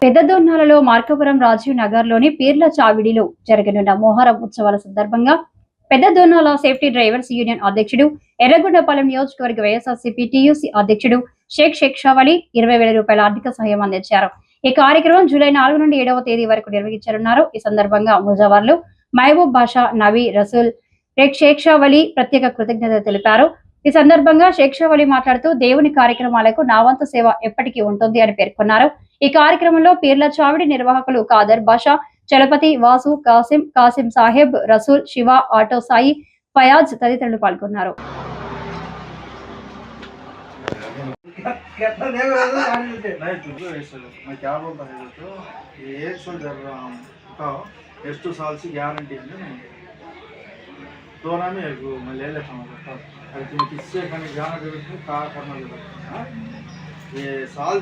పెద్దదొన్నాలలో మార్కపురం రాజీవ్ నగర్ లోని పీర్ల చావిడిలో జరగనున్న మొహరం ఉత్సవాల సందర్భంగా పెద్దదొన్నాల సేఫ్టీ డ్రైవర్స్ యూనియన్ అధ్యక్షుడు ఎర్రగొండపాలెం నియోజకవర్గ వైఎస్ఆర్సీపీ టీయూసీ అధ్యక్షుడు షేక్ షావలి 20,000 రూపాయల ఆర్థిక సహాయం అందించారు. ఈ కార్యక్రమం జూలై 4 నుండి 7వ తేదీ వరకు నిర్వహించనున్నారు. ఈ సందర్భంగా ముజావర్లు మహబూబ్ బాషా, నబీ, రసూల్, షేక్ షావలి ప్రత్యేక కృతజ్ఞతలు తెలిపారు. ఈ సందర్భంగా షేక్ షావలి మాట్లాడుతూ దేవుని కార్యక్రమాలకు నా వంతు సేవ ఎప్పటికీ ఉంటుంది అని పేర్కొన్నారు. ఈ కార్యక్రమంలో పీర్ల చావిడి నిర్వాహకులు ఖాదర్ బాషా, చలపతి, వాసు, కాసిం సాహెబ్, రసూల్, శివ, ఆటో సాయి, ఫయాజ్ తదితరులు పాల్గొన్నారు. तो ना मेरे को मैं ले लेता हूँ अरे तुम किससे खाने जाना जरूरत है कहाँ करना जरूरत है ये साल